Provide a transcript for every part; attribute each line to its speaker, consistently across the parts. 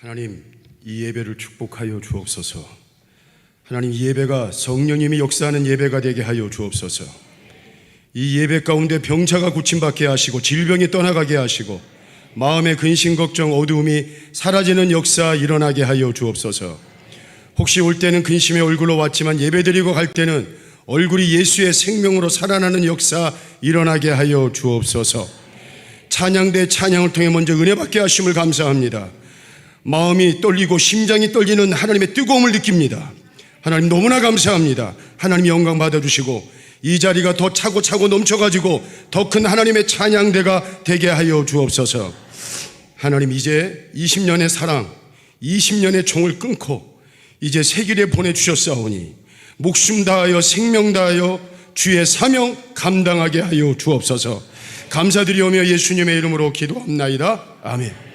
Speaker 1: 하나님, 이 예배를 축복하여 주옵소서. 하나님, 이 예배가 성령님이 역사하는 예배가 되게 하여 주옵소서. 이 예배 가운데 병자가 고침받게 하시고 질병이 떠나가게 하시고 마음의 근심 걱정 어두움이 사라지는 역사 일어나게 하여 주옵소서. 혹시 올 때는 근심의 얼굴로 왔지만 예배드리고 갈 때는 얼굴이 예수의 생명으로 살아나는 역사 일어나게 하여 주옵소서. 찬양대 찬양을 통해 먼저 은혜 받게 하심을 감사합니다. 마음이 떨리고 심장이 떨리는 하나님의 뜨거움을 느낍니다. 하나님 너무나 감사합니다. 하나님 영광 받아주시고 이 자리가 더 차고 넘쳐가지고 더 큰 하나님의 찬양대가 되게 하여 주옵소서. 하나님, 이제 20년의 사랑, 20년의 종을 끊고 이제 새 길에 보내주셨사오니 목숨 다하여 생명 다하여 주의 사명 감당하게 하여 주옵소서. 감사드리오며 예수님의 이름으로 기도합나이다. 아멘.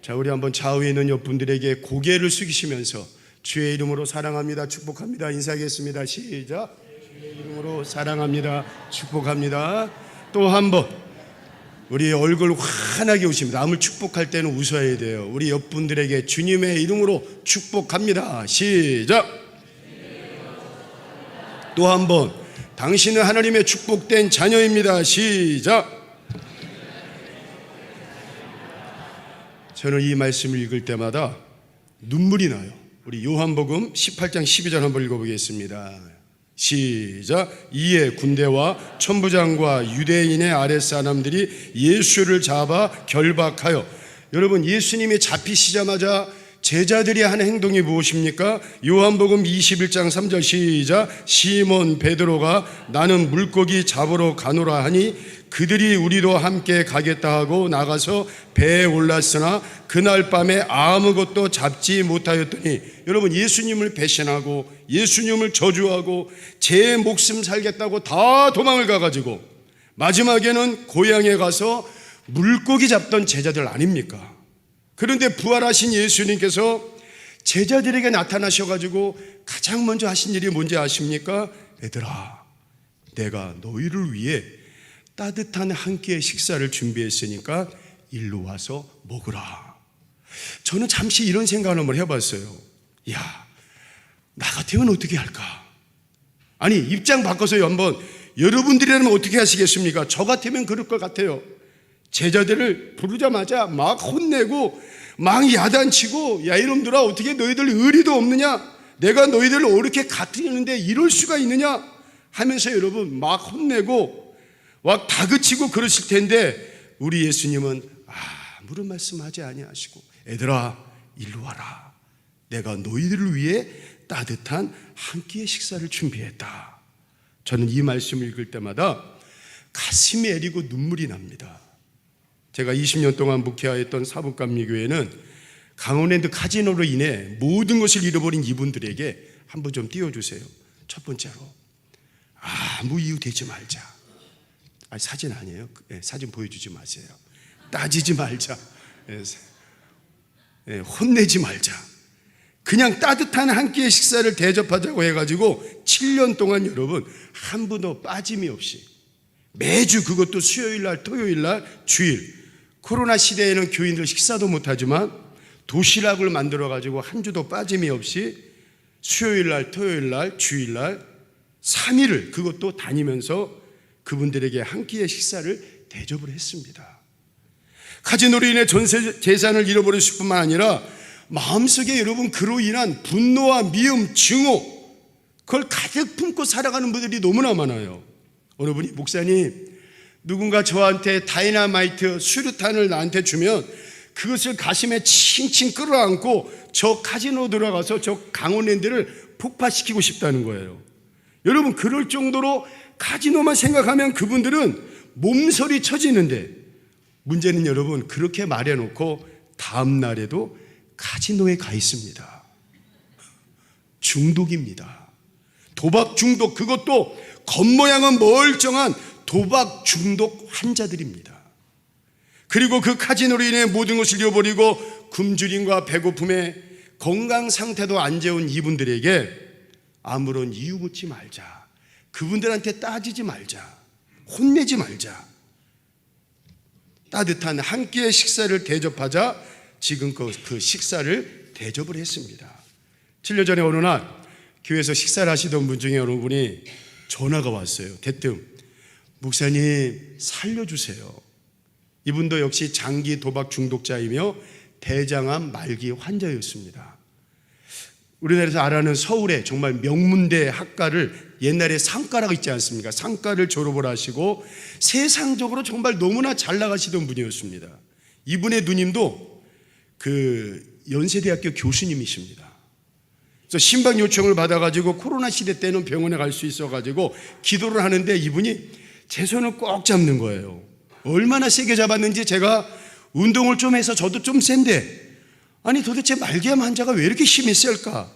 Speaker 1: 자, 우리 한번 좌우에 있는 옆분들에게 고개를 숙이시면서 주의 이름으로 사랑합니다, 축복합니다 인사하겠습니다. 시작. 주의 이름으로 사랑합니다, 축복합니다. 또 한번 우리 얼굴 환하게 웃습니다. 남을 축복할 때는 웃어야 돼요. 우리 옆분들에게 주님의 이름으로 축복합니다. 시작. 또 한번 당신은 하나님의 축복된 자녀입니다. 시작. 저는 이 말씀을 읽을 때마다 눈물이 나요. 우리 요한복음 18장 12절 한번 읽어보겠습니다. 시작. 이에 군대와 천부장과 유대인의 아랫사람들이 예수를 잡아 결박하여, 여러분, 예수님이 잡히시자마자 제자들이 하는 행동이 무엇입니까? 요한복음 21장 3절 시작. 시몬 베드로가 나는 물고기 잡으러 가노라 하니 그들이 우리도 함께 가겠다 하고 나가서 배에 올랐으나 그날 밤에 아무것도 잡지 못하였더니, 여러분, 예수님을 배신하고 예수님을 저주하고 제 목숨 살겠다고 다 도망을 가가지고 마지막에는 고향에 가서 물고기 잡던 제자들 아닙니까? 그런데 부활하신 예수님께서 제자들에게 나타나셔가지고 가장 먼저 하신 일이 뭔지 아십니까? 얘들아, 내가 너희를 위해 따뜻한 한 끼의 식사를 준비했으니까 일로 와서 먹으라. 저는 잠시 이런 생각을 한번 해봤어요. 야, 나 같으면 어떻게 할까? 아니, 입장 바꿔서요. 한번 여러분들이라면 어떻게 하시겠습니까? 저 같으면 그럴 것 같아요. 제자들을 부르자마자 막 혼내고 막 야단치고, 야, 이놈들아, 어떻게 너희들 의리도 없느냐? 내가 너희들을 이렇게 가르치는데 이럴 수가 있느냐? 하면서 여러분 막 혼내고 막 다그치고 그러실 텐데, 우리 예수님은 아무런 말씀하지 아니하시고 애들아, 일로 와라. 내가 너희들을 위해 따뜻한 한 끼의 식사를 준비했다. 저는 이 말씀을 읽을 때마다 가슴이 애리고 눈물이 납니다. 제가 20년 동안 목회하였던 사북감리교회는 강원랜드 카지노로 인해 모든 것을 잃어버린 이분들에게 한번 좀 띄워주세요. 첫 번째로, 아무 이유 대지 말자. 사진 아니에요. 사진 보여주지 마세요. 따지지 말자. 혼내지 말자. 그냥 따뜻한 한 끼의 식사를 대접하자고 해가지고 7년 동안 여러분 한 분도 빠짐이 없이 매주, 그것도 수요일날, 토요일날, 주일, 코로나 시대에는 교인들 식사도 못하지만 도시락을 만들어가지고 한 주도 빠짐이 없이 수요일날, 토요일날, 주일날 3일을 그것도 다니면서 그분들에게 한 끼의 식사를 대접을 했습니다. 카지노로 인해 전 재산을 잃어버렸을 뿐만 아니라 마음속에 여러분 그로 인한 분노와 미움, 증오, 그걸 가득 품고 살아가는 분들이 너무나 많아요. 어느 분이, 목사님, 누군가 저한테 다이나마이트, 수류탄을 나한테 주면 그것을 가슴에 칭칭 끌어안고 저 카지노 들어가서 저 강원랜드를 폭파시키고 싶다는 거예요. 여러분, 그럴 정도로 카지노만 생각하면 그분들은 몸서리 쳐지는데, 문제는 여러분 그렇게 말해놓고 다음 날에도 카지노에 가 있습니다. 중독입니다. 도박 중독, 그것도 겉모양은 멀쩡한 도박 중독 환자들입니다. 그리고 그 카지노로 인해 모든 것을 잃어버리고 굶주림과 배고픔에 건강 상태도 안 좋은 이분들에게 아무런 이유 묻지 말자. 그분들한테 따지지 말자. 혼내지 말자. 따뜻한 한 끼의 식사를 대접하자. 지금껏 그 식사를 대접을 했습니다. 7년 전에 어느 날 교회에서 식사를 하시던 분 중에 어느 분이 전화가 왔어요. 대뜸 목사님 살려주세요. 이분도 역시 장기 도박 중독자이며 대장암 말기 환자였습니다. 우리나라에서 알아는 서울의 정말 명문대 학과를, 옛날에 상과라고 있지 않습니까? 상과를 졸업을 하시고 세상적으로 정말 너무나 잘 나가시던 분이었습니다. 이분의 누님도 그 연세대학교 교수님이십니다. 그래서 신방 요청을 받아가지고 코로나 시대 때는 병원에 갈 수 있어가지고 기도를 하는데 이분이 제 손을 꼭 잡는 거예요. 얼마나 세게 잡았는지 제가 운동을 좀 해서 저도 좀 센데, 아니 도대체 말기암 환자가 왜 이렇게 힘이 셀까?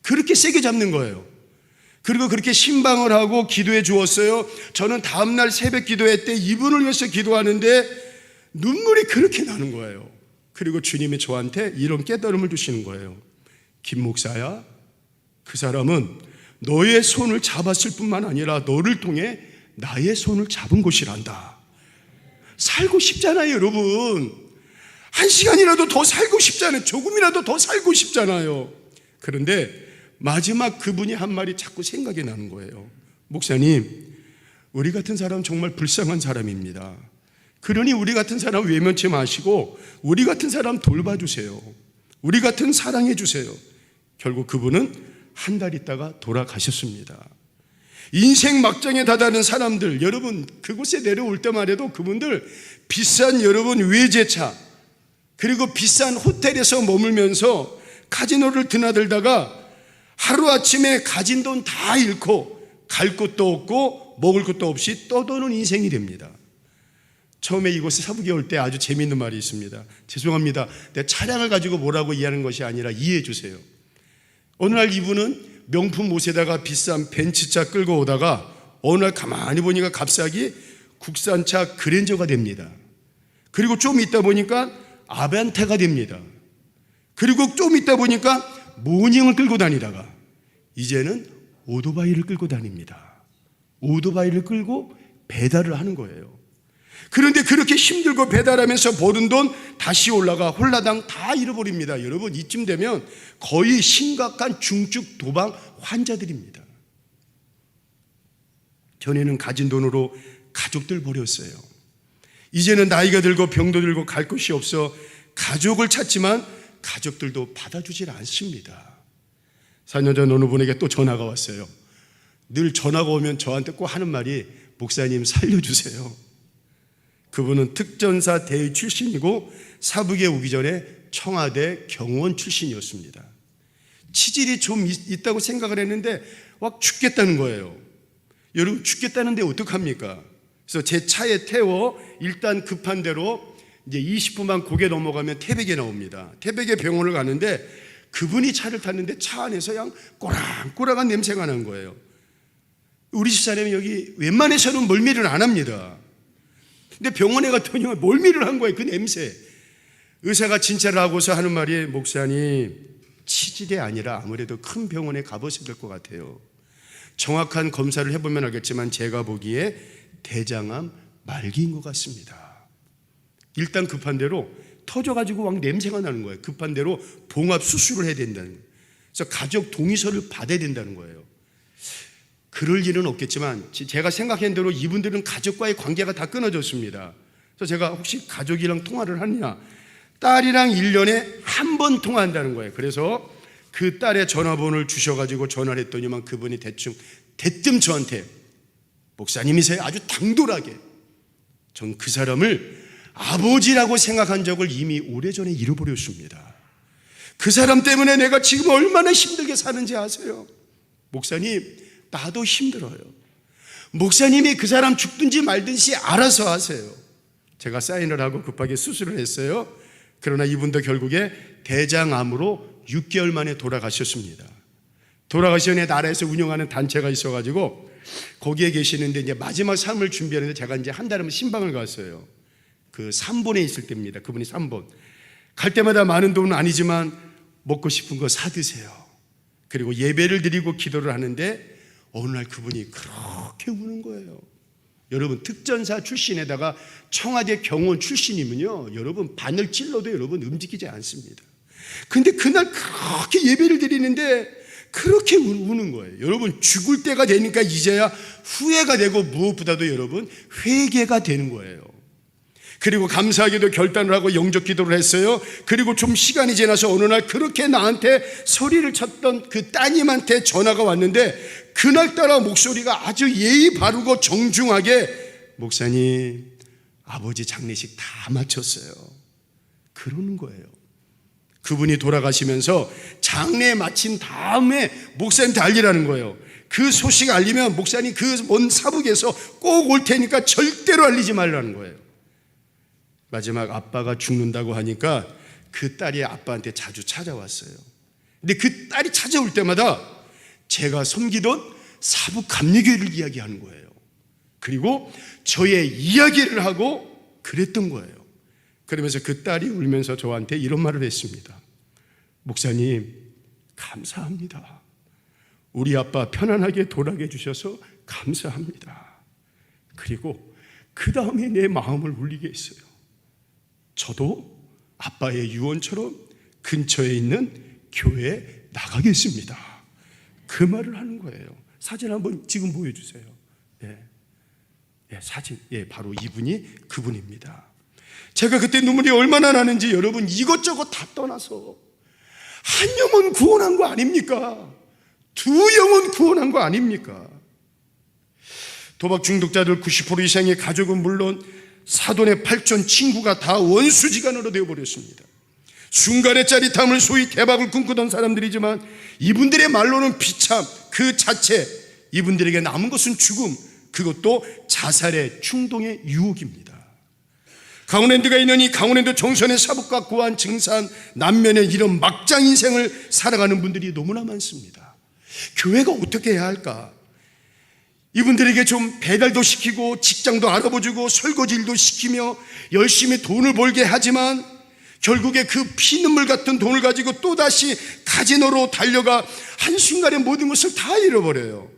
Speaker 1: 그렇게 세게 잡는 거예요. 그리고 그렇게 신방을 하고 기도해 주었어요. 저는 다음날 새벽 기도회 때 이분을 위해서 기도하는데 눈물이 그렇게 나는 거예요. 그리고 주님이 저한테 이런 깨달음을 주시는 거예요. 김 목사야, 그 사람은 너의 손을 잡았을 뿐만 아니라 너를 통해 나의 손을 잡은 것이란다. 살고 싶잖아요, 여러분. 한 시간이라도 더 살고 싶잖아요. 조금이라도 더 살고 싶잖아요. 그런데 마지막 그분이 한 말이 자꾸 생각이 나는 거예요. 목사님, 우리 같은 사람 정말 불쌍한 사람입니다. 그러니 우리 같은 사람 외면치 마시고 우리 같은 사람 돌봐주세요. 우리 같은 사랑해 주세요. 결국 그분은 한 달 있다가 돌아가셨습니다. 인생 막장에 다다른 사람들, 여러분 그곳에 내려올 때만 해도 그분들 비싼 여러분 외제차, 그리고 비싼 호텔에서 머물면서 카지노를 드나들다가 하루아침에 가진 돈 다 잃고 갈 곳도 없고 먹을 것도 없이 떠도는 인생이 됩니다. 처음에 이곳에 사북에 올 때 아주 재미있는 말이 있습니다. 죄송합니다. 내 차량을 가지고 뭐라고 이해하는 것이 아니라 이해해 주세요. 어느 날 이분은 명품 옷에다가 비싼 벤츠차 끌고 오다가 어느 날 가만히 보니까 갑자기 국산차 그랜저가 됩니다. 그리고 좀 있다 보니까 아반떼가 됩니다. 그리고 좀 있다 보니까 모닝을 끌고 다니다가 이제는 오토바이를 끌고 다닙니다. 오토바이를 끌고 배달을 하는 거예요. 그런데 그렇게 힘들고 배달하면서 버는 돈 다시 올라가 홀라당 다 잃어버립니다. 여러분 이쯤 되면 거의 심각한 중증 도박 환자들입니다. 전에는 가진 돈으로 가족들 버렸어요. 이제는 나이가 들고 병도 들고 갈 곳이 없어 가족을 찾지만 가족들도 받아주질 않습니다. 4년 전 어느 분에게 또 전화가 왔어요. 늘 전화가 오면 저한테 꼭 하는 말이 목사님 살려주세요. 그분은 특전사 대위 출신이고 사북에 오기 전에 청와대 경호원 출신이었습니다. 치질이 좀 있다고 생각을 했는데 막 죽겠다는 거예요. 여러분 죽겠다는데 어떡합니까? 그래서 제 차에 태워 일단 급한 대로 이제 20분만 고개 넘어가면 태백에 나옵니다. 태백에 병원을 가는데 그분이 차를 탔는데 차 안에서 그냥 꼬랑꼬랑한 냄새가 난 거예요. 우리 집사람이 여기 웬만해서는 멀미를 안 합니다. 근데 병원에 갔더니 멀미를 한 거예요. 그 냄새. 의사가 진찰을 하고서 하는 말이 목사님 치질이 아니라 아무래도 큰 병원에 가보셔야 될 것 같아요. 정확한 검사를 해보면 알겠지만 제가 보기에 대장암 말기인 것 같습니다. 일단 급한 대로 터져가지고 막 냄새가 나는 거예요. 급한 대로 봉합 수술을 해야 된다는 거예요. 그래서 가족 동의서를 받아야 된다는 거예요. 그럴 일은 없겠지만 제가 생각한 대로 이분들은 가족과의 관계가 다 끊어졌습니다. 그래서 제가 혹시 가족이랑 통화를 하느냐, 딸이랑 1년에 한 번 통화한다는 거예요. 그래서 그 딸의 전화번호를 주셔가지고 전화를 했더니만 그분이 대뜸 저한테 목사님이세요? 아주 당돌하게 전 그 사람을 아버지라고 생각한 적을 이미 오래전에 잃어버렸습니다. 그 사람 때문에 내가 지금 얼마나 힘들게 사는지 아세요? 목사님 나도 힘들어요. 목사님이 그 사람 죽든지 말든지 알아서 하세요. 제가 사인을 하고 급하게 수술을 했어요. 그러나 이분도 결국에 대장암으로 6개월 만에 돌아가셨습니다. 돌아가시기 전에 나라에서 운영하는 단체가 있어가지고 거기에 계시는데 이제 마지막 삶을 준비하는데 제가 이제 한 달이면 신방을 갔어요. 그 3본에 있을 때입니다. 그분이 3본. 갈 때마다 많은 돈은 아니지만 먹고 싶은 거 사드세요. 그리고 예배를 드리고 기도를 하는데 어느 날 그분이 그렇게 우는 거예요. 여러분 특전사 출신에다가 청와대 경호원 출신이면요, 여러분 바늘 찔러도 여러분 움직이지 않습니다. 근데 그날 그렇게 예배를 드리는데 그렇게 우는 거예요. 여러분 죽을 때가 되니까 이제야 후회가 되고 무엇보다도 여러분 회개가 되는 거예요. 그리고 감사하게도 결단을 하고 영접 기도를 했어요. 그리고 좀 시간이 지나서 어느 날 그렇게 나한테 소리를 쳤던 그 따님한테 전화가 왔는데, 그날따라 목소리가 아주 예의 바르고 정중하게, 목사님 아버지 장례식 다 마쳤어요, 그러는 거예요. 그분이 돌아가시면서 장례 마친 다음에 목사님한테 알리라는 거예요. 그 소식 알리면 목사님 그 먼 사북에서 꼭 올 테니까 절대로 알리지 말라는 거예요. 마지막 아빠가 죽는다고 하니까 그 딸이 아빠한테 자주 찾아왔어요. 근데 그 딸이 찾아올 때마다 제가 섬기던 사북 감리교회를 이야기하는 거예요. 그리고 저의 이야기를 하고 그랬던 거예요. 그러면서 그 딸이 울면서 저한테 이런 말을 했습니다. 목사님 감사합니다. 우리 아빠 편안하게 돌아게 해주셔서 감사합니다. 그리고 그 다음에 내 마음을 울리게 했어요. 저도 아빠의 유언처럼 근처에 있는 교회에 나가겠습니다. 그 말을 하는 거예요. 사진 한번 지금 보여주세요. 사진, 바로 이분이 그분입니다. 제가 그때 눈물이 얼마나 나는지 여러분 이것저것 다 떠나서 한 영혼 구원한 거 아닙니까? 두 영혼 구원한 거 아닙니까? 도박 중독자들 90% 이상의 가족은 물론 사돈의 8촌 친구가 다 원수지간으로 되어버렸습니다. 순간의 짜릿함을 소위 대박을 꿈꾸던 사람들이지만 이분들의 말로는 비참 그 자체, 이분들에게 남은 것은 죽음, 그것도 자살의 충동의 유혹입니다. 강원랜드가 있는 이 강원랜드 정선의 사북과 고안 증산 남면에 이런 막장 인생을 살아가는 분들이 너무나 많습니다. 교회가 어떻게 해야 할까? 이분들에게 좀 배달도 시키고 직장도 알아보주고 설거지일도 시키며 열심히 돈을 벌게 하지만 결국에 그 피눈물 같은 돈을 가지고 또다시 카지노로 달려가 한순간에 모든 것을 다 잃어버려요.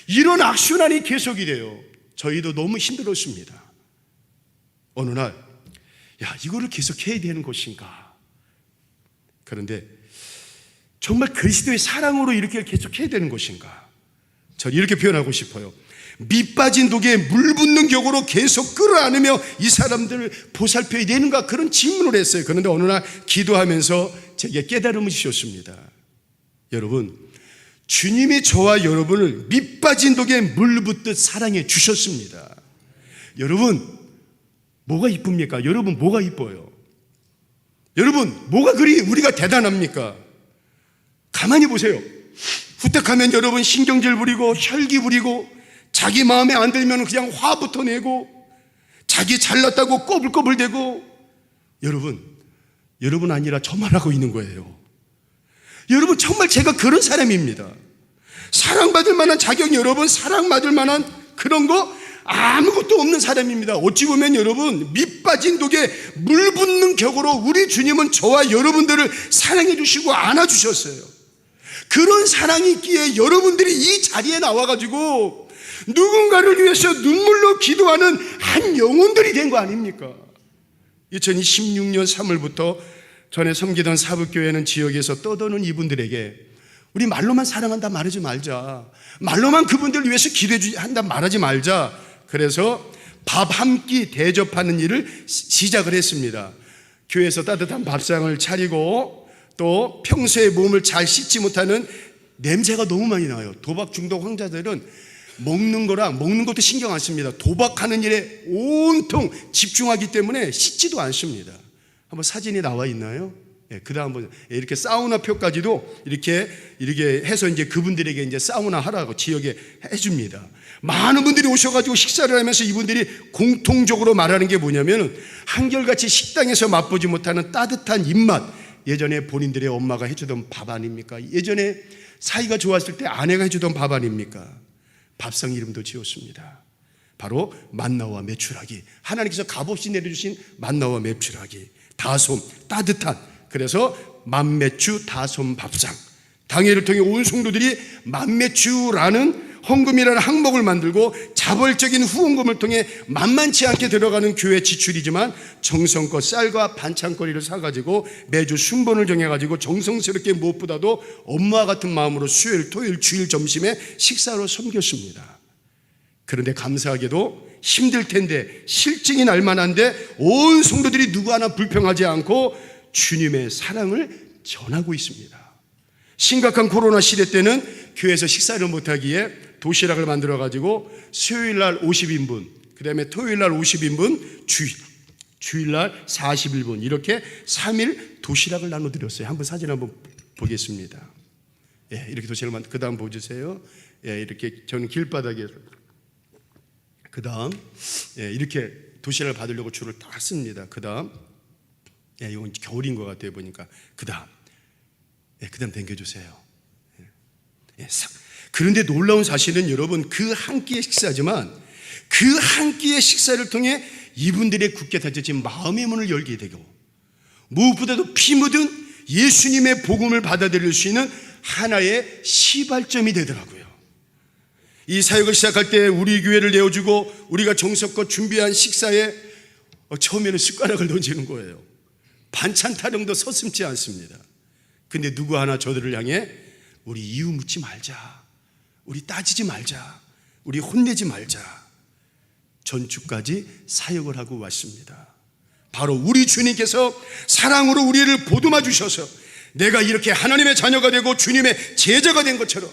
Speaker 1: 이런 악순환이 계속이 돼요. 저희도 너무 힘들었습니다. 어느 날 이거를 계속 해야 되는 것인가? 그런데 정말 그리스도의 사랑으로 이렇게 계속 해야 되는 것인가? 저는 이렇게 표현하고 싶어요. 밑 빠진 독에 물 붓는 격으로 계속 끌어안으며 이 사람들을 보살펴야 되는가? 그런 질문을 했어요. 그런데 어느 날 기도하면서 제게 깨달음을 주셨습니다. 여러분, 주님이 저와 여러분을 밑 빠진 독에 물 붓듯 사랑해 주셨습니다. 여러분, 뭐가 이쁩니까? 여러분, 뭐가 이뻐요? 여러분, 뭐가 그리 우리가 대단합니까? 가만히 보세요. 후딱하면 여러분 신경질 부리고 혈기 부리고 자기 마음에 안 들면 그냥 화부터 내고 자기 잘났다고 꼬불꼬불대고, 여러분 아니라 저만 하고 있는 거예요. 여러분 정말 제가 그런 사람입니다. 사랑받을 만한 자격, 여러분 사랑받을 만한 그런 거 아무것도 없는 사람입니다. 어찌 보면 여러분 밑 빠진 독에 물 붓는 격으로 우리 주님은 저와 여러분들을 사랑해 주시고 안아주셨어요. 그런 사랑이 있기에 여러분들이 이 자리에 나와가지고 누군가를 위해서 눈물로 기도하는 한 영혼들이 된 거 아닙니까? 2016년 3월부터 전에 섬기던 사북교회는 지역에서 떠도는 이분들에게 우리 말로만 사랑한다 말하지 말자, 말로만 그분들을 위해서 기도한다 말하지 말자, 그래서 밥 한 끼 대접하는 일을 시작을 했습니다. 교회에서 따뜻한 밥상을 차리고 또 평소에 몸을 잘 씻지 못하는 냄새가 너무 많이 나요. 도박 중독 환자들은 먹는 것도 신경 안 씁니다. 도박하는 일에 온통 집중하기 때문에 씻지도 않습니다. 한번 사진이 나와 있나요? 그 다음 이렇게 사우나표까지도 이렇게 해서 이제 그분들에게 이제 사우나 하라고 지역에 해줍니다. 많은 분들이 오셔가지고 식사를 하면서 이분들이 공통적으로 말하는 게 뭐냐면 한결같이 식당에서 맛보지 못하는 따뜻한 입맛, 예전에 본인들의 엄마가 해주던 밥 아닙니까? 예전에 사이가 좋았을 때 아내가 해주던 밥 아닙니까? 밥상 이름도 지었습니다. 바로 만나와 메추라기, 하나님께서 값없이 내려주신 만나와 메추라기, 다솜, 따뜻한, 그래서 만메추 다솜 밥상. 당회를 통해 온 성도들이 만메추라는 헌금이라는 항목을 만들고 자발적인 후원금을 통해 만만치 않게 들어가는 교회 지출이지만 정성껏 쌀과 반찬거리를 사가지고 매주 순번을 정해가지고 정성스럽게 무엇보다도 엄마와 같은 마음으로 수요일, 토요일, 주일 점심에 식사로 섬겼습니다. 그런데 감사하게도 힘들 텐데, 실증이 날 만한데 온 성도들이 누구 하나 불평하지 않고 주님의 사랑을 전하고 있습니다. 심각한 코로나 시대 때는 교회에서 식사를 못하기에 도시락을 만들어가지고 수요일날 50인분, 그 다음에 토요일날 50인분, 주일날 41분, 이렇게 3일 도시락을 나눠드렸어요. 한번 사진 한번 보겠습니다. 예, 이렇게 도시락을 그 다음 보여주세요. 예, 이렇게 저는 길바닥에서 그 다음 이렇게 도시락을 받으려고 줄을 다 씁니다. 그 다음 이건 겨울인 것 같아요 보니까. 그 다음 당겨주세요. 그런데 놀라운 사실은 여러분, 그 한 끼의 식사지만 그 한 끼의 식사를 통해 이분들의 굳게 닫혀진 마음의 문을 열게 되고, 무엇보다도 피 묻은 예수님의 복음을 받아들일 수 있는 하나의 시발점이 되더라고요. 이 사역을 시작할 때 우리 교회를 내어주고 우리가 정성껏 준비한 식사에 처음에는 숟가락을 던지는 거예요. 반찬 타령도 서슴지 않습니다. 근데 누구 하나 저들을 향해 우리 이유 묻지 말자, 우리 따지지 말자, 우리 혼내지 말자, 전주까지 사역을 하고 왔습니다. 바로 우리 주님께서 사랑으로 우리를 보듬어 주셔서 내가 이렇게 하나님의 자녀가 되고 주님의 제자가 된 것처럼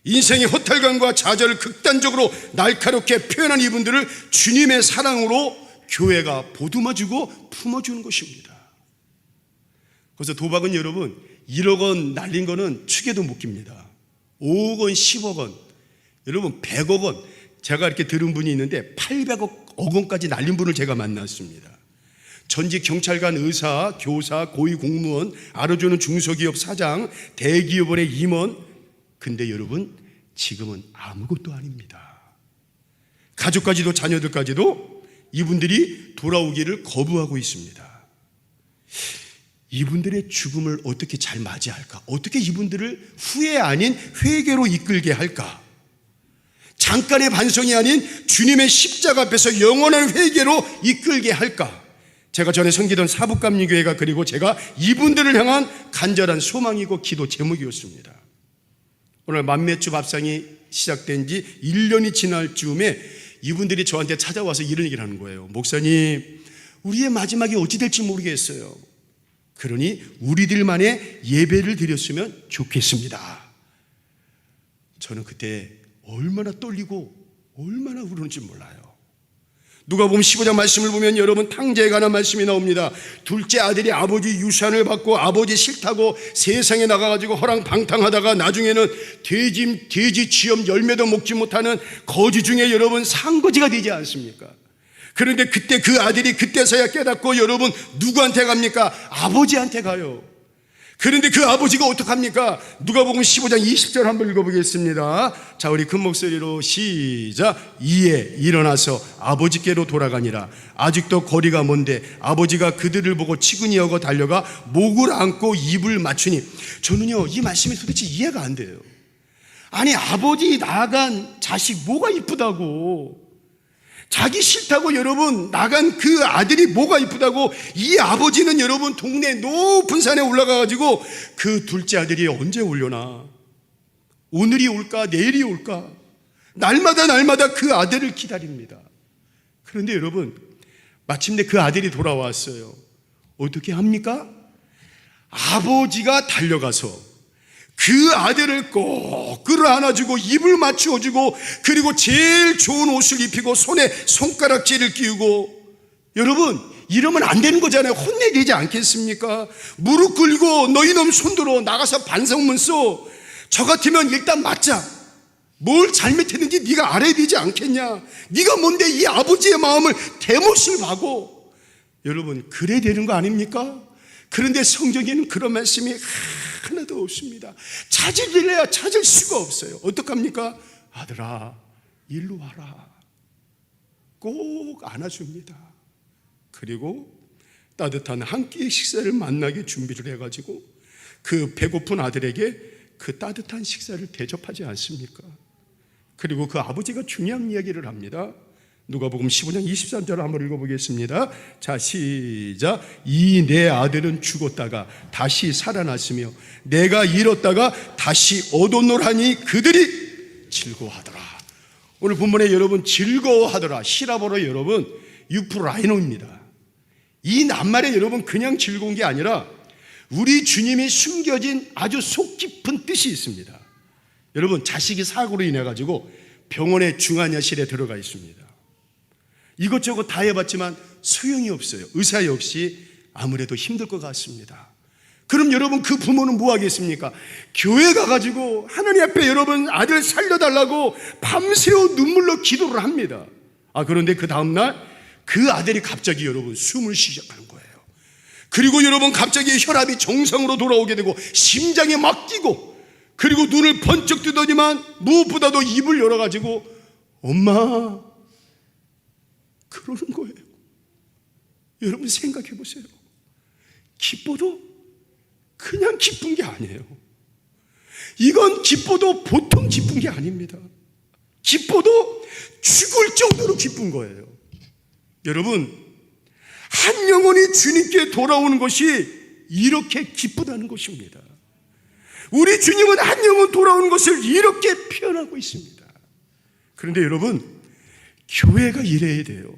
Speaker 1: 인생의 허탈감과 좌절을 극단적으로 날카롭게 표현한 이분들을 주님의 사랑으로 교회가 보듬어주고 품어주는 것입니다. 그래서 도박은 여러분, 1억 원 날린 거는 축에도 못 깁니다. 5억 원, 10억 원, 여러분 100억 원, 제가 이렇게 들은 분이 있는데 800억 원까지 날린 분을 제가 만났습니다. 전직 경찰관, 의사, 교사, 고위공무원, 알아주는 중소기업 사장, 대기업원의 임원. 근데 여러분, 지금은 아무것도 아닙니다. 가족까지도 자녀들까지도 이분들이 돌아오기를 거부하고 있습니다. 이분들의 죽음을 어떻게 잘 맞이할까? 어떻게 이분들을 후회 아닌 회개로 이끌게 할까? 잠깐의 반성이 아닌 주님의 십자가 앞에서 영원한 회개로 이끌게 할까? 제가 전에 섬기던 사북감리교회가, 그리고 제가 이분들을 향한 간절한 소망이고 기도 제목이었습니다. 오늘 만매주 밥상이 시작된 지 1년이 지날 즈음에 이분들이 저한테 찾아와서 이런 얘기를 하는 거예요. 목사님, 우리의 마지막이 어찌 될지 모르겠어요. 그러니 우리들만의 예배를 드렸으면 좋겠습니다. 저는 그때 얼마나 떨리고 얼마나 울었는지 몰라요. 누가복음 15장 말씀을 보면 여러분, 탕자에 관한 말씀이 나옵니다. 둘째 아들이 아버지 유산을 받고 아버지 싫다고 세상에 나가가지고 허랑방탕하다가 나중에는 돼지 쥐염 열매도 먹지 못하는 거지 중에 여러분 상거지가 되지 않습니까? 그런데 그때 그 아들이 그때서야 깨닫고 여러분 누구한테 갑니까? 아버지한테 가요. 그런데 그 아버지가 어떡합니까? 누가복음 15장 20절 한번 읽어보겠습니다. 자, 우리 큰 목소리로 시작. 이에 일어나서 아버지께로 돌아가니라. 아직도 거리가 먼데 아버지가 그들을 보고 치근히 여겨 달려가 목을 안고 입을 맞추니. 저는요, 이 말씀이 도대체 이해가 안 돼요. 아니, 아버지 나간 자식 뭐가 이쁘다고, 자기 싫다고 여러분 나간 그 아들이 뭐가 이쁘다고. 이 아버지는 여러분 동네 높은 산에 올라가가지고 그 둘째 아들이 언제 오려나, 오늘이 올까 내일이 올까, 날마다 그 아들을 기다립니다. 그런데 여러분, 마침내 그 아들이 돌아왔어요. 어떻게 합니까? 아버지가 달려가서 그 아들을 꼭 끌어안아주고 입을 맞추어주고, 그리고 제일 좋은 옷을 입히고 손에 손가락질을 끼우고. 여러분, 이러면 안 되는 거잖아요. 혼내야 되지 않겠습니까? 무릎 꿇고 너희 놈 손들어 나가서 반성문 써. 저 같으면 일단 맞자. 뭘 잘못했는지 네가 알아야 되지 않겠냐. 네가 뭔데 이 아버지의 마음을 대못을 봐고. 여러분, 그래야 되는 거 아닙니까? 그런데 성경에는 그런 말씀이 하나도 없습니다. 찾으려야 찾을 수가 없어요. 어떡합니까? 아들아, 일로 와라. 꼭 안아줍니다. 그리고 따뜻한 한 끼의 식사를 만나게 준비를 해가지고 그 배고픈 아들에게 그 따뜻한 식사를 대접하지 않습니까? 그리고 그 아버지가 중요한 이야기를 합니다. 누가복음 15장 23절 한번 읽어보겠습니다. 자, 시작. 이 내 아들은 죽었다가 다시 살아났으며 내가 잃었다가 다시 얻었노라니 그들이 즐거워하더라. 오늘 본문에 여러분 즐거워하더라, 히라보로 여러분 유프라이노입니다. 이 낱말에 여러분 그냥 즐거운 게 아니라 우리 주님이 숨겨진 아주 속 깊은 뜻이 있습니다. 여러분, 자식이 사고로 인해 가지고 병원의 중환자실에 들어가 있습니다. 이것저것 다 해봤지만 소용이 없어요. 의사 역시 아무래도 힘들 것 같습니다. 그럼 여러분, 그 부모는 뭐 하겠습니까? 교회 가가지고 하나님 앞에 여러분 아들 살려달라고 밤새워 눈물로 기도를 합니다. 그런데 그 다음날 그 아들이 갑자기 여러분 숨을 시작하는 거예요. 그리고 여러분 갑자기 혈압이 정상으로 돌아오게 되고 심장이 막 뛰고, 그리고 눈을 번쩍 뜨더니만 무엇보다도 입을 열어가지고 엄마 그러는 거예요. 여러분 생각해 보세요. 기뻐도 그냥 기쁜 게 아니에요. 이건 기뻐도 보통 기쁜 게 아닙니다. 기뻐도 죽을 정도로 기쁜 거예요. 여러분, 한 영혼이 주님께 돌아오는 것이 이렇게 기쁘다는 것입니다. 우리 주님은 한 영혼 돌아오는 것을 이렇게 표현하고 있습니다. 그런데 여러분, 교회가 이래야 돼요.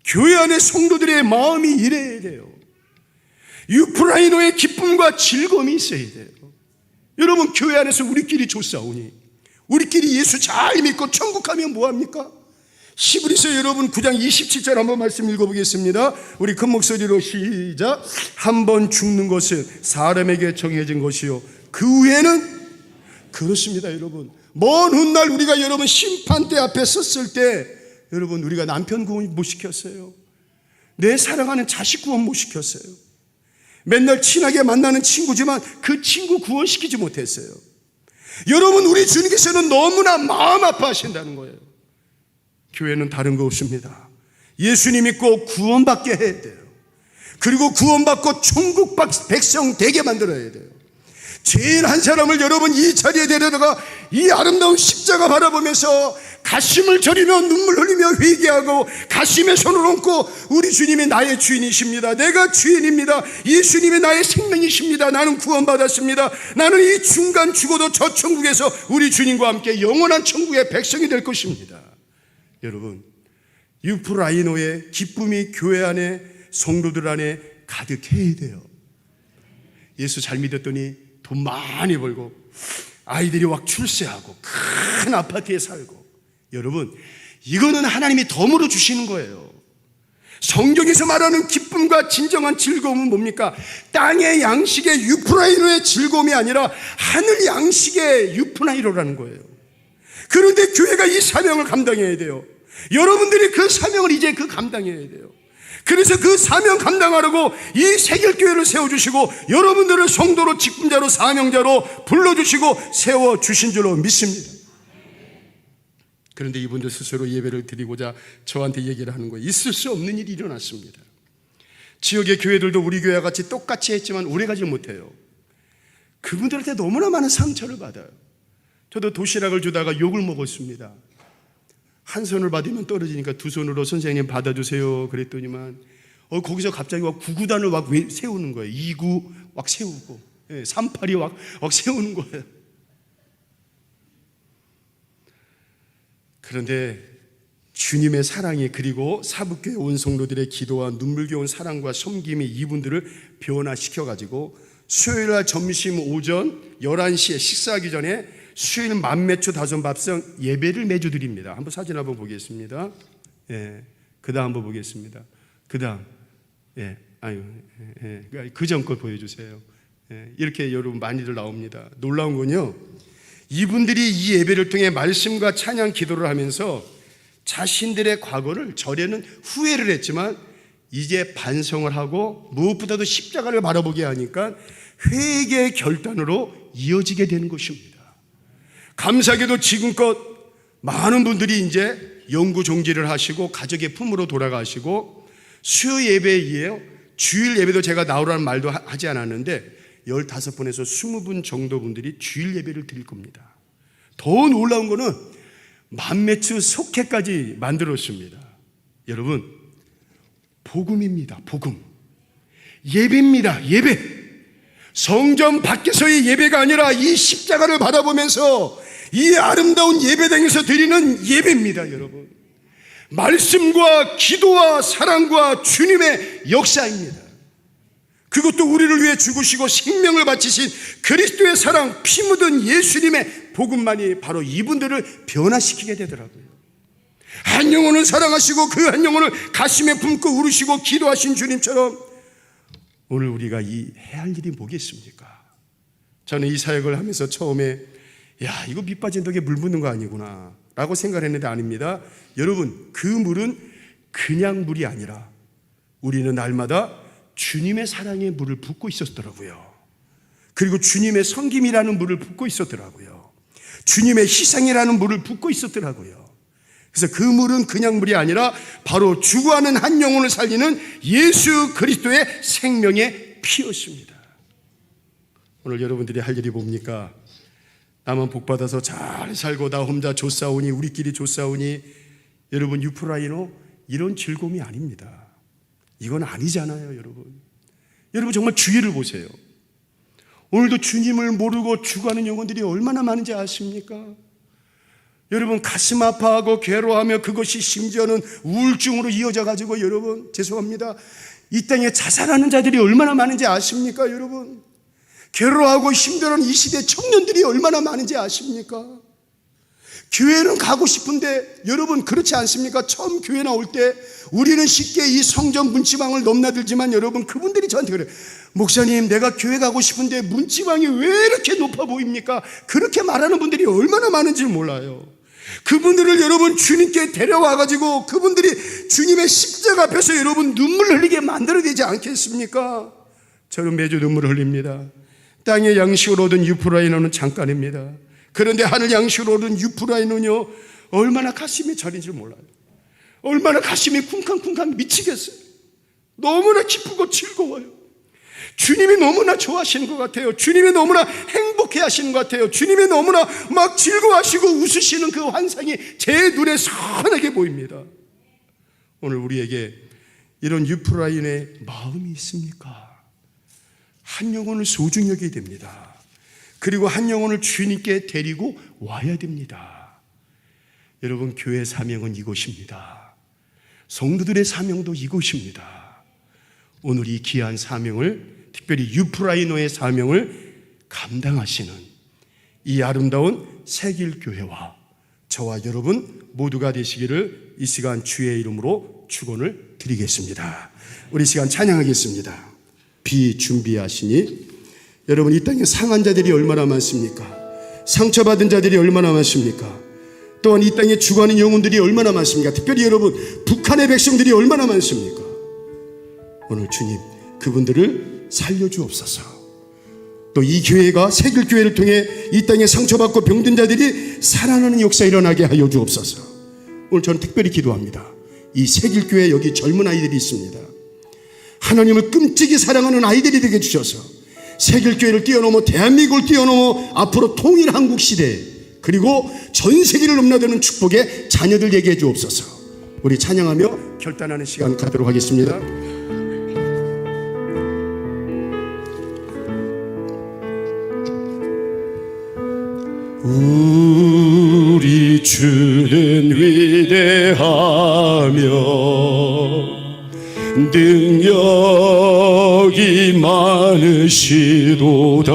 Speaker 1: 교회 안에 성도들의 마음이 이래야 돼요. 유프라이노의 기쁨과 즐거움이 있어야 돼요. 여러분, 교회 안에서 우리끼리 좋사오니, 우리끼리 예수 잘 믿고 천국 가면 뭐합니까? 히브리서 여러분 9장 27절 한번 말씀 읽어보겠습니다. 우리 큰 목소리로 시작. 한 번 죽는 것은 사람에게 정해진 것이요 그 후에는, 그렇습니다. 여러분, 먼 훗날 우리가 여러분 심판대 앞에 섰을 때 여러분, 우리가 남편 구원 못 시켰어요. 내 사랑하는 자식 구원 못 시켰어요. 맨날 친하게 만나는 친구지만 그 친구 구원시키지 못했어요. 여러분, 우리 주님께서는 너무나 마음 아파하신다는 거예요. 교회는 다른 거 없습니다. 예수님 믿고 구원받게 해야 돼요. 그리고 구원받고 천국 백성 되게 만들어야 돼요. 죄인 한 사람을 여러분 이 자리에 데려다가 이 아름다운 십자가 바라보면서 가슴을 저리며 눈물 흘리며 회개하고 가슴에 손을 얹고 우리 주님이 나의 주인이십니다. 내가 주인입니다. 예수님이 나의 생명이십니다. 나는 구원받았습니다. 나는 이 중간 죽어도 저 천국에서 우리 주님과 함께 영원한 천국의 백성이 될 것입니다. 여러분, 유프라이노의 기쁨이 교회 안에 성도들 안에 가득해야 돼요. 예수 잘 믿었더니 돈 많이 벌고 아이들이 막 출세하고 큰 아파트에 살고, 여러분, 이거는 하나님이 덤으로 주시는 거예요. 성경에서 말하는 기쁨과 진정한 즐거움은 뭡니까? 땅의 양식의 유프라이노의 즐거움이 아니라 하늘 양식의 유프라이노라는 거예요. 그런데 교회가 이 사명을 감당해야 돼요. 여러분들이 그 사명을 이제 감당해야 돼요. 그래서 그 사명 감당하려고 이 세결교회를 세워주시고 여러분들을 성도로, 직분자로, 사명자로 불러주시고 세워주신 줄로 믿습니다. 그런데 이분들 스스로 예배를 드리고자 저한테 얘기를 하는 거예요. 있을 수 없는 일이 일어났습니다. 지역의 교회들도 우리 교회와 같이 똑같이 했지만 오래가지 못해요. 그분들한테 너무나 많은 상처를 받아요. 저도 도시락을 주다가 욕을 먹었습니다. 한 손을 받으면 떨어지니까 두 손으로 선생님 받아주세요 그랬더니만 거기서 갑자기 막 구구단을 막 세우는 거예요. 2구 막 세우고 38이 막 세우는 거예요. 그런데 주님의 사랑이, 그리고 사북교회 온 성도들의 기도와 눈물겨운 사랑과 섬김이 이분들을 변화시켜가지고 수요일날 점심 오전 11시에 식사하기 전에 수요일 만매초 다솜밥상 예배를 매주 드립니다. 한번 사진 한번 보겠습니다. 그 다음 한번 보겠습니다. 그 다음, 그 전 거 보여주세요. 이렇게 여러분 많이들 나옵니다. 놀라운 건요, 이분들이 이 예배를 통해 말씀과 찬양 기도를 하면서 자신들의 과거를, 전에는 후회를 했지만 이제 반성을 하고 무엇보다도 십자가를 바라보게 하니까 회개의 결단으로 이어지게 되는 것입니다. 감사하게도 지금껏 많은 분들이 이제 영구 종지를 하시고 가족의 품으로 돌아가시고, 수요 예배에 주일 예배도 제가 나오라는 말도 하지 않았는데 15분에서 20분 정도 분들이 주일 예배를 드릴 겁니다. 더 놀라운 거는 만매추 속회까지 만들었습니다. 여러분, 복음입니다. 복음. 예배입니다. 예배. 성전 밖에서의 예배가 아니라 이 십자가를 바라보면서 이 아름다운 예배당에서 드리는 예배입니다. 여러분, 말씀과 기도와 사랑과 주님의 역사입니다. 그것도 우리를 위해 죽으시고 생명을 바치신 그리스도의 사랑, 피 묻은 예수님의 복음만이 바로 이분들을 변화시키게 되더라고요. 한 영혼을 사랑하시고 그 한 영혼을 가슴에 품고 울으시고 기도하신 주님처럼 오늘 우리가 해야 할 일이 뭐겠습니까? 저는 이 사역을 하면서 처음에 이거 밑 빠진 덕에 물 붓는 거 아니구나 라고 생각을 했는데 아닙니다. 여러분, 그 물은 그냥 물이 아니라 우리는 날마다 주님의 사랑의 물을 붓고 있었더라고요. 그리고 주님의 섬김이라는 물을 붓고 있었더라고요. 주님의 희생이라는 물을 붓고 있었더라고요. 그래서 그 물은 그냥 물이 아니라 바로 죽어가는 한 영혼을 살리는 예수 그리스도의 생명의 피였습니다. 오늘 여러분들이 할 일이 뭡니까? 나만 복받아서 잘 살고 나 혼자 좋사오니 우리끼리 좋사오니, 여러분, 유프라이노 이런 즐거움이 아닙니다. 이건 아니잖아요. 여러분 정말 주의를 보세요. 오늘도 주님을 모르고 죽어가는 영혼들이 얼마나 많은지 아십니까? 여러분, 가슴 아파하고 괴로워하며 그것이 심지어는 우울증으로 이어져 가지고, 여러분 죄송합니다, 이 땅에 자살하는 자들이 얼마나 많은지 아십니까? 여러분, 괴로워하고 힘들어하는 이 시대 청년들이 얼마나 많은지 아십니까? 교회는 가고 싶은데 여러분 그렇지 않습니까? 처음 교회 나올 때 우리는 쉽게 이 성전 문지방을 넘나들지만 여러분, 그분들이 저한테 그래요. 목사님, 내가 교회 가고 싶은데 문지방이 왜 이렇게 높아 보입니까? 그렇게 말하는 분들이 얼마나 많은지 몰라요. 그분들을 여러분 주님께 데려와가지고 그분들이 주님의 십자가 앞에서 여러분 눈물 흘리게 만들어야 되지 않겠습니까? 저는 매주 눈물을 흘립니다. 땅의 양식으로 얻은 유프라이노는 잠깐입니다. 그런데 하늘 양식으로 얻은 유프라이노는요, 얼마나 가슴이 저린지 몰라요. 얼마나 가슴이 쿵쾅쿵쾅 미치겠어요. 너무나 기쁘고 즐거워요. 주님이 너무나 좋아하시는 것 같아요. 주님이 너무나 행복해 하시는 것 같아요. 주님이 너무나 막 즐거워하시고 웃으시는 그 환상이 제 눈에 선하게 보입니다. 오늘 우리에게 이런 유프라이노의 마음이 있습니까? 한 영혼을 소중히 여겨야 됩니다. 그리고 한 영혼을 주님께 데리고 와야 됩니다. 여러분, 교회의 사명은 이곳입니다. 성도들의 사명도 이곳입니다. 오늘 이 귀한 사명을, 특별히 유프라이노의 사명을 감당하시는 이 아름다운 새길교회와 저와 여러분 모두가 되시기를 이 시간 주의 이름으로 축원을 드리겠습니다. 우리 시간 찬양하겠습니다. 비준비하시니. 여러분, 이 땅에 상한 자들이 얼마나 많습니까? 상처받은 자들이 얼마나 많습니까? 또한 이 땅에 죽어가는 영혼들이 얼마나 많습니까? 특별히 여러분, 북한의 백성들이 얼마나 많습니까? 오늘 주님, 그분들을 살려주옵소서. 또 이 교회가 새길교회를 통해 이 땅에 상처받고 병든 자들이 살아나는 역사 일어나게 하여 주옵소서. 오늘 저는 특별히 기도합니다. 이 새길교회 여기 젊은 아이들이 있습니다. 하나님을 끔찍이 사랑하는 아이들이 되게 주셔서 새길교회를 뛰어넘어 대한민국을 뛰어넘어 앞으로 통일 한국 시대, 그리고 전 세계를 넘나드는 축복의 자녀들 되게 해 주옵소서. 우리 찬양하며 결단하는 시간 갖도록 하겠습니다. 우리 주는 위대하며 능력이 많으시도다.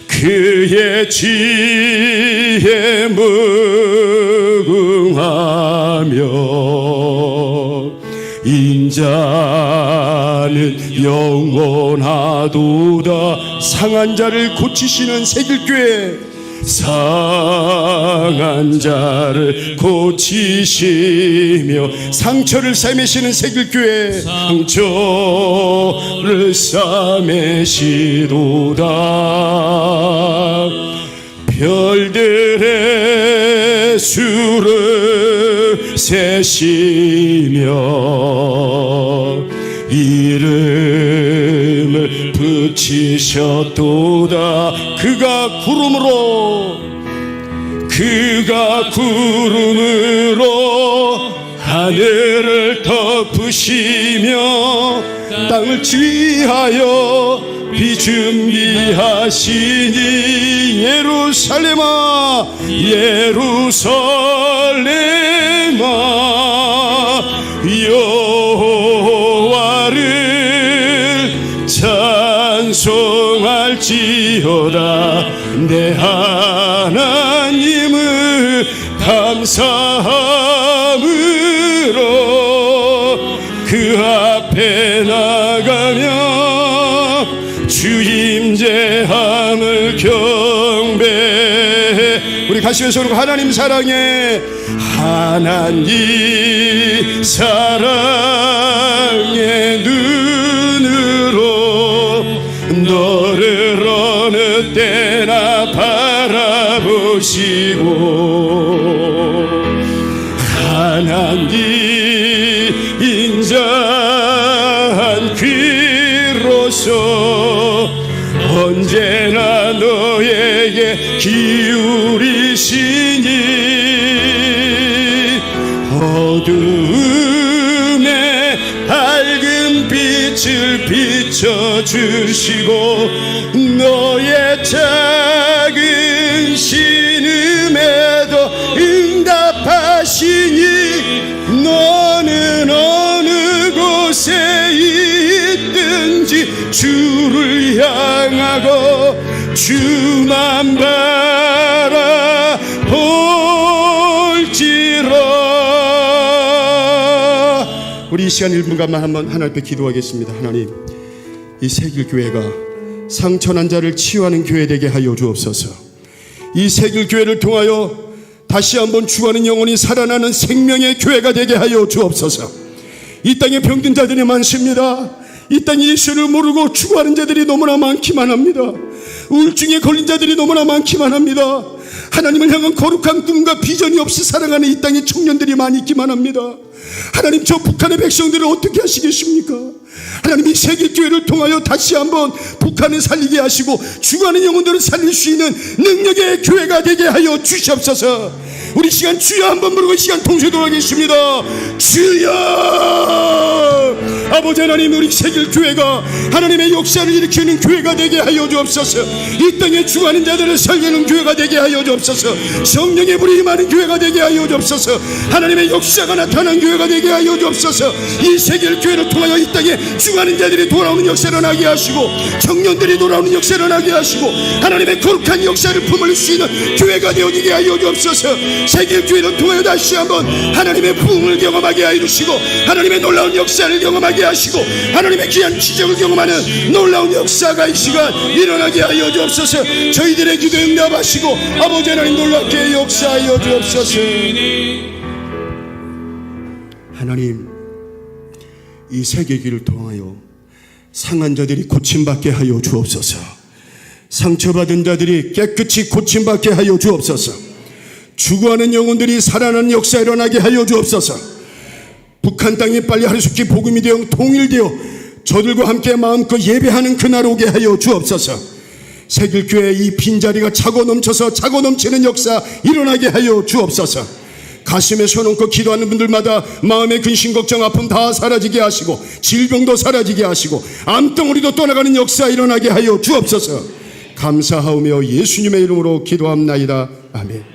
Speaker 1: 그의 지혜에 무궁하며 인자는 영원하도다. 상한 자를 고치시는 새길교회, 상한 자를 고치시며 상처를 싸매시는 새길교회, 상처를 싸매시도다. 별들의 수를 세시며 이름을 붙이셨도다. 그가 구름으로 그가 구름으로 하늘을 덮으시며 땅을 지휘하여 비 준비하시니 예루살렘아 예루살렘아 여호와를 찬송할지어다 내 하나님을 감사함으로 그 앞에 나가며 주 임재함을 경배해. 우리 가시면서 부르고 하나님 사랑해 하나님 사랑의 눈으로 너를 어느 때나 바라보시고 하나님 인자한 귀로서 언제나 너에게 기울이시니 어두움에 밝은 빛을 비춰주시고 너의 작은 신음에도 응답하시니 너는 어느 곳에 있든지 주를 향하고 주만 바라볼지라. 우리 이 시간 1분간만 한번 하나님 앞에 기도하겠습니다. 하나님, 이 세길교회가 상처난 자를 치유하는 교회 되게 하여 주옵소서. 이 세길교회를 통하여 다시 한번 죽어가는 영혼이 살아나는 생명의 교회가 되게 하여 주옵소서. 이 땅에 병든 자들이 많습니다. 이 땅에 예수를 모르고 죽어가는 자들이 너무나 많기만 합니다. 우울증에 걸린 자들이 너무나 많기만 합니다. 하나님을 향한 거룩한 꿈과 비전이 없이 살아가는 이 땅에 청년들이 많이 있기만 합니다. 하나님, 저 북한의 백성들을 어떻게 하시겠습니까? 하나님, 이 세계교회를 통하여 다시 한번 북한을 살리게 하시고 죽어가는 영혼들을 살릴 수 있는 능력의 교회가 되게 하여 주시옵소서. 우리 시간 주여 한번 부르고 이 시간 통세 돌아가겠습니다. 주여! 아버지 하나님, 우리 세길교회가 하나님의 역사를 일으키는 교회가 되게 하여 주옵소서. 이 땅에 죽어가는 자들을 살리는 교회가 되게 하여 주옵소서. 성령의 불이 임하는 교회가 되게 하여 주옵소서. 하나님의 역사가 나타난 교회가 되게 하여 주옵소서. 이 세길교회를 통하여 이 땅에 죽어가는 자들이 돌아오는 역사를 나게 하시고 청년들이 돌아오는 역사를 나게 하시고 하나님의 거룩한 역사를 품을 수 있는 교회가 되어지게 하여 주옵소서. 세길교회를 통하여 다시 한번 하나님의 부흥을 경험하게 하여 주시고 하나님의 놀라운 역사를 경험하게 하시고 하나님의 귀한 기적을 경험하는 놀라운 역사가 이 시간 일어나게 하여 주옵소서. 저희들의 기도 응답하시고 아버지 하나님 놀랍게 역사하여 주옵소서. 하나님, 이 세계기를 통하여 상한 자들이 고침받게 하여 주옵소서. 상처받은 자들이 깨끗이 고침받게 하여 주옵소서. 죽어가는 영혼들이 살아나는 역사 일어나게 하여 주옵소서. 북한 땅이 빨리 하루속히 복음이 되어 통일되어 저들과 함께 마음껏 예배하는 그날 오게 하여 주옵소서. 세길교회의 이 빈자리가 차고 넘쳐서 차고 넘치는 역사 일어나게 하여 주옵소서. 가슴에 손 얹고 기도하는 분들마다 마음의 근심 걱정 아픔 다 사라지게 하시고 질병도 사라지게 하시고 암덩어리도 떠나가는 역사 일어나게 하여 주옵소서. 감사하오며 예수님의 이름으로 기도합나이다. 아멘.